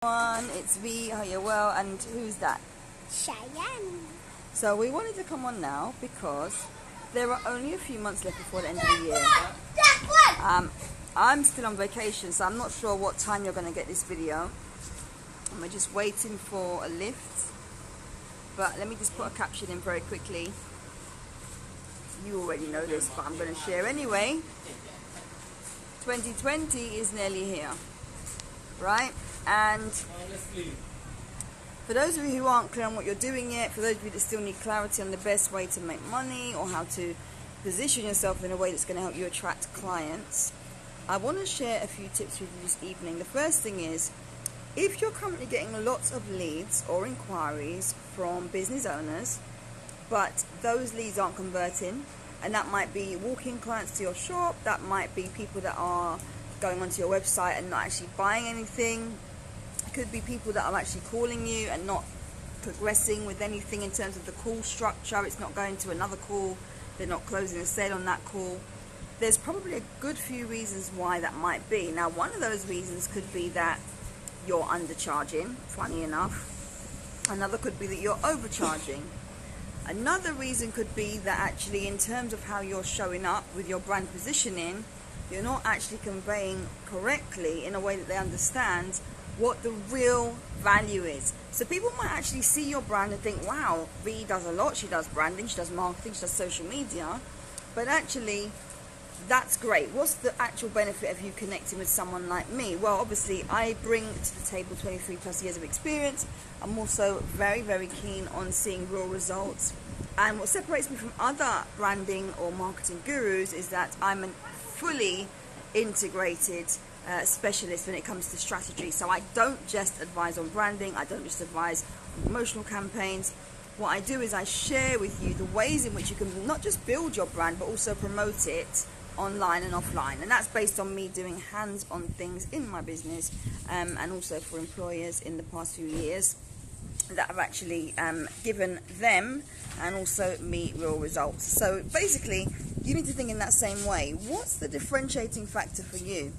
It's V, how you well, and who's that? Cheyenne. So we wanted to come on now because there are only a few months left before the end of the year. I'm still on vacation, so I'm not sure what time you're going to get this video. And we're just waiting for a lift. But let me just put a caption in very quickly. You already know this, but I'm going to share anyway. 2020 is nearly here, right? And for those of you who aren't clear on what you're doing yet, for those of you that still need clarity on the best way to make money or how to position yourself in a way that's going to help you attract clients, I want to share a few tips with you this evening. The first thing is, if you're currently getting lots of leads or inquiries from business owners, but those leads aren't converting, and that might be walk-in clients to your shop, that might be people that are going onto your website and not actually buying anything. It could be people that are actually calling you and not progressing with anything in terms of the call structure. It's not going to another call, they're not closing a sale on that call. There's probably a good few reasons why that might be. Now, one of those reasons could be that you're undercharging, funny enough. Another could be that you're overcharging. Another reason could be that actually in terms of how you're showing up with your brand positioning, you're not actually conveying correctly in a way that they understand what the real value is. So people might actually see your brand and think, wow, V does a lot, she does branding, she does marketing, she does social media, but actually that's great. What's the actual benefit of you connecting with someone like me? Well, obviously I bring to the table 23 plus years of experience. I'm also very, very keen on seeing real results. And what separates me from other branding or marketing gurus is that I'm a fully integrated specialist when it comes to strategy. So I don't just advise on branding, I don't just advise on promotional campaigns. What I do is I share with you the ways in which you can not just build your brand but also promote it online and offline, and that's based on me doing hands-on things in my business and also for employers in the past few years that have actually given them and also me real results. So basically you need to think in that same way. What's the differentiating factor for you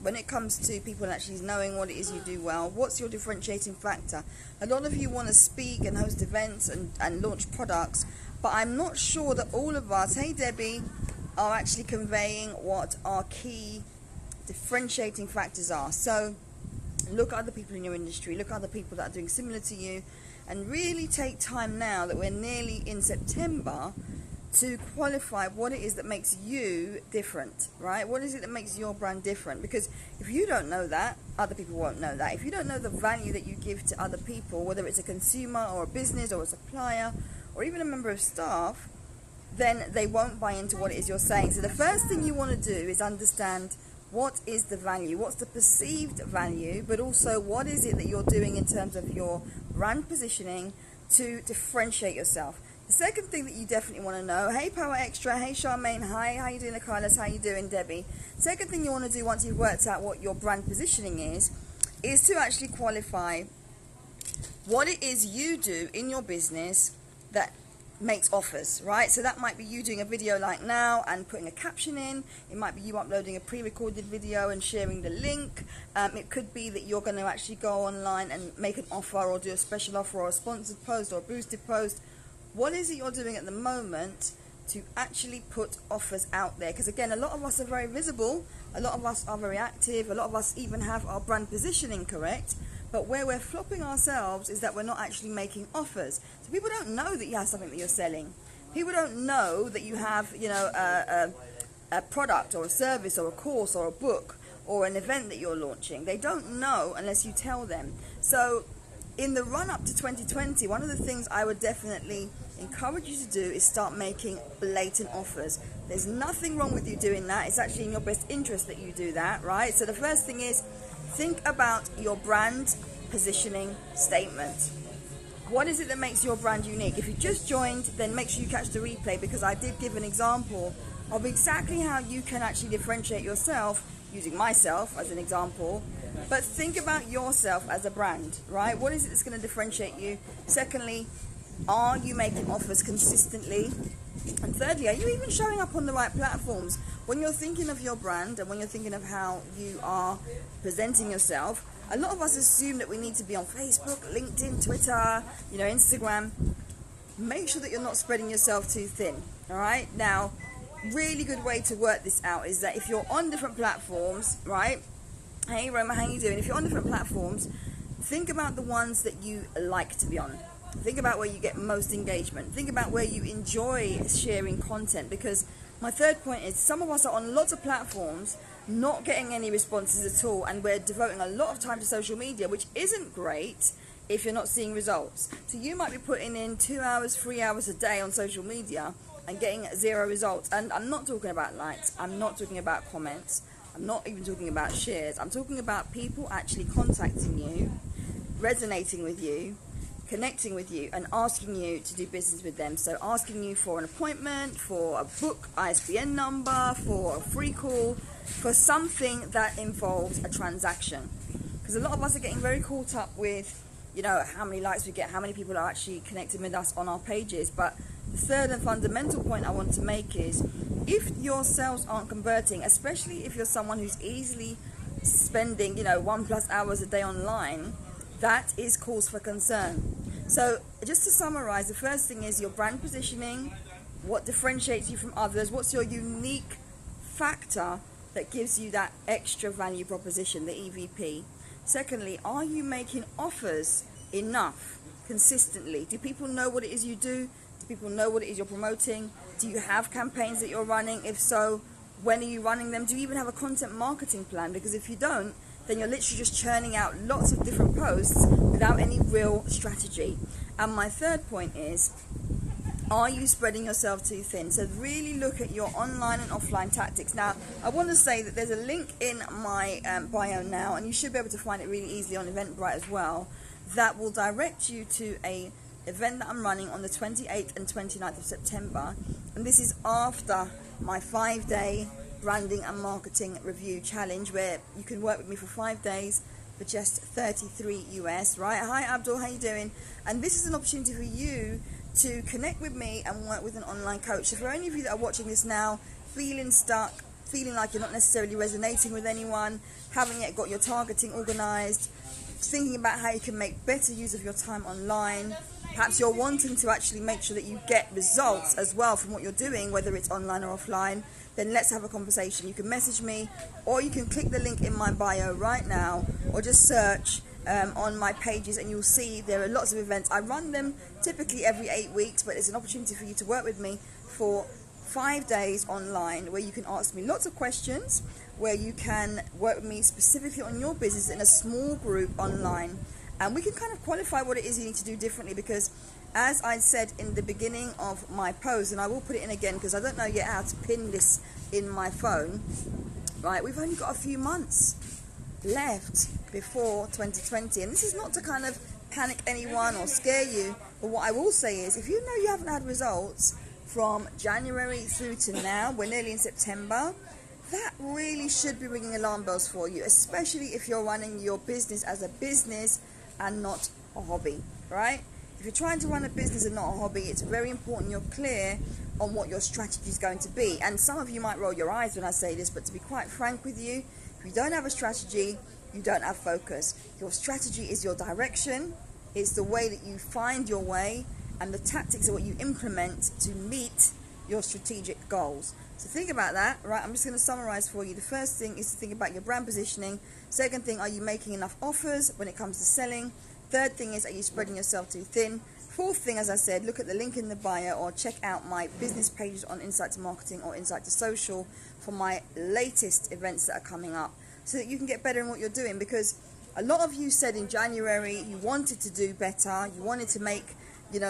when it comes to people actually knowing what it is you do well? What's your differentiating factor? A lot of you want to speak and host events and launch products, but I'm not sure that all of us, hey Debbie, are actually conveying what our key differentiating factors are. So look at other people in your industry, look at other people that are doing similar to you, and really take time now that we're nearly in September to qualify what it is that makes you different, right? What is it that makes your brand different? Because if you don't know that, other people won't know that. If you don't know the value that you give to other people, whether it's a consumer or a business or a supplier or even a member of staff, then they won't buy into what it is you're saying. So the first thing you want to do is understand what is the value, what's the perceived value, but also what is it that you're doing in terms of your brand positioning to differentiate yourself. The second thing that you definitely want to know, hey Power Extra, hey Charmaine, hi, how you doing Carlos, how you doing Debbie? Second thing you want to do once you've worked out what your brand positioning is to actually qualify what it is you do in your business that makes offers, right? So that might be you doing a video like now and putting a caption in. It might be you uploading a pre-recorded video and sharing the link. It could be that you're going to actually go online and make an offer or do a special offer or a sponsored post or a boosted post. What is it you're doing at the moment to actually put offers out there? Because again, a lot of us are very visible, a lot of us are very active, a lot of us even have our brand positioning correct, but where we're flopping ourselves is that we're not actually making offers. So people don't know that you have something that you're selling. People don't know that you have, you know, a product or a service or a course or a book or an event that you're launching. They don't know unless you tell them. So in the run-up to 2020, one of the things I would definitely encourage you to do is start making blatant offers. There's nothing wrong with you doing that. It's actually in your best interest that you do that, right? So the first thing is, think about your brand positioning statement. What is it that makes your brand unique? If you just joined, then make sure you catch the replay, because I did give an example of exactly how you can actually differentiate yourself using myself as an example. But think about yourself as a brand, right? What is it that's going to differentiate you? Secondly, are you making offers consistently? And thirdly, are you even showing up on the right platforms? When you're thinking of your brand and when you're thinking of how you are presenting yourself, A lot of us assume that we need to be on Facebook, LinkedIn, Twitter, Instagram. Make sure that you're not spreading yourself too thin. All right. Now, really good way to work this out is that if you're on different platforms, right? Hey Roma, how you doing? If you're on different platforms, think about the ones that you like to be on. Think about where you get most engagement. Think about where you enjoy sharing content, because my third point is some of us are on lots of platforms not getting any responses at all, and we're devoting a lot of time to social media, which isn't great if you're not seeing results. So you might be putting in 2 hours, 3 hours a day on social media and getting 0 results. And I'm not talking about likes, I'm not talking about comments, I'm not even talking about shares. I'm talking about people actually contacting you, resonating with you, connecting with you, and asking you to do business with them. So asking you for an appointment, for a book ISBN number, for a free call, for something that involves a transaction. Because a lot of us are getting very caught up with how many likes we get, how many people are actually connecting with us on our pages. But the third and fundamental point I want to make is, if your sales aren't converting, especially if you're someone who's easily spending 1+ hours a day online, that is cause for concern. So just to summarize, the first thing is your brand positioning. What differentiates you from others? What's your unique factor that gives you that extra value proposition, the EVP? Secondly, are you making offers enough consistently? Do people know what it is you do? Do people know what it is you're promoting? Do you have campaigns that you're running? If so, when are you running them? Do you even have a content marketing plan? Because if you don't, then you're literally just churning out lots of different posts without any real strategy. And my third point is, are you spreading yourself too thin? So really look at your online and offline tactics. Now, I want to say that there's a link in my bio now, and you should be able to find it really easily on Eventbrite as well, that will direct you to a event that I'm running on the 28th and 29th of September. And this is after my 5-day branding and marketing review challenge, where you can work with me for 5 days for just $33 US, right? Hi Abdul, how you doing? And this is an opportunity for you to connect with me and work with an online coach. So for any of you that are watching this now, feeling stuck, feeling like you're not necessarily resonating with anyone, haven't yet got your targeting organized, thinking about how you can make better use of your time online, perhaps you're wanting to actually make sure that you get results as well from what you're doing, whether it's online or offline, then let's have a conversation. You can message me, or you can click the link in my bio right now, or just search on my pages, and you'll see there are lots of events. I run them typically every 8 weeks, but it's an opportunity for you to work with me for 5 days online, where you can ask me lots of questions, where you can work with me specifically on your business in a small group online, and we can kind of qualify what it is you need to do differently. Because as I said in the beginning of my post, and I will put it in again because I don't know yet how to pin this in my phone, right, we've only got a few months left before 2020, and this is not to kind of panic anyone or scare you, but what I will say is, if you know you haven't had results from January through to now, we're nearly in September, that really should be ringing alarm bells for you, especially if you're running your business as a business and not a hobby, right? If you're trying to run a business and not a hobby, it's very important you're clear on what your strategy is going to be. And some of you might roll your eyes when I say this, but to be quite frank with you, if you don't have a strategy, you don't have focus. Your strategy is your direction, it's the way that you find your way, and the tactics are what you implement to meet your strategic goals. So think about that, right? I'm just going to summarize for you. The first thing is to think about your brand positioning. Second thing, are you making enough offers when it comes to selling? Third thing is, are you spreading yourself too thin? Fourth thing, as I said, look at the link in the bio, or check out my business pages on Insight to Marketing or Insight to Social for my latest events that are coming up, so that you can get better in what you're doing. Because a lot of you said in January you wanted to do better, you wanted to make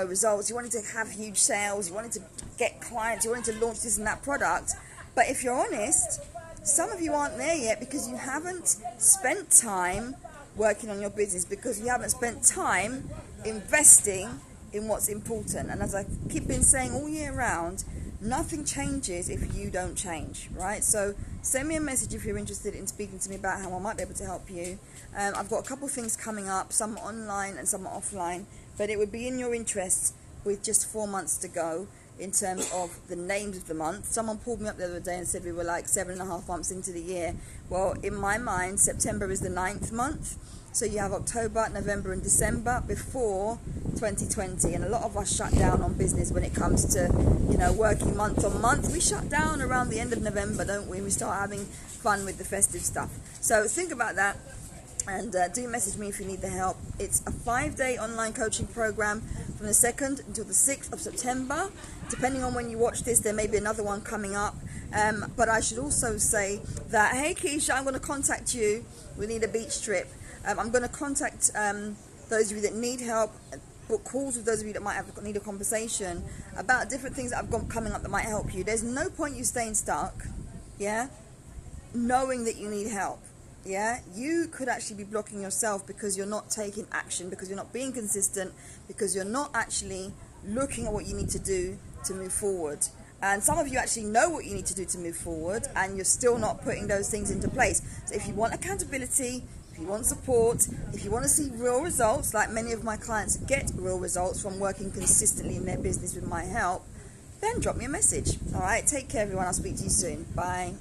results, you wanted to have huge sales, you wanted to get clients, you wanted to launch this and that product. But if you're honest, some of you aren't there yet because you haven't spent time working on your business, because you haven't spent time investing in what's important. And as I keep been saying all year round, nothing changes if you don't change, right? So send me a message if you're interested in speaking to me about how I might be able to help you. I've got a couple of things coming up, some online and some offline, but it would be in your interest, with just 4 months to go, in terms of the names of the month. Someone pulled me up the other day and said we were like 7.5 months into the year. Well, in my mind, September is the 9th month, So you have October, November and December before 2020, and a lot of us shut down on business when it comes to, you know, working month on month. We shut down around the end of November, don't we? We start having fun with the festive stuff. So think about that, and do message me if you need the help. It's a 5-day online coaching program from the 2nd until the 6th of September. Depending on when you watch this, there may be another one coming up. But I should also say that, hey Keisha, I'm going to contact you. We need a beach trip. I'm going to contact those of you that need help, book calls with those of you that might need a conversation about different things that I've got coming up that might help you. There's no point you staying stuck, yeah, knowing that you need help. Yeah, you could actually be blocking yourself because you're not taking action, because you're not being consistent, because you're not actually looking at what you need to do to move forward. And some of you actually know what you need to do to move forward, and you're still not putting those things into place. So if you want accountability, if you want support, if you want to see real results, like many of my clients get real results from working consistently in their business with my help, then drop me a message. All right, take care everyone. I'll speak to you soon. Bye.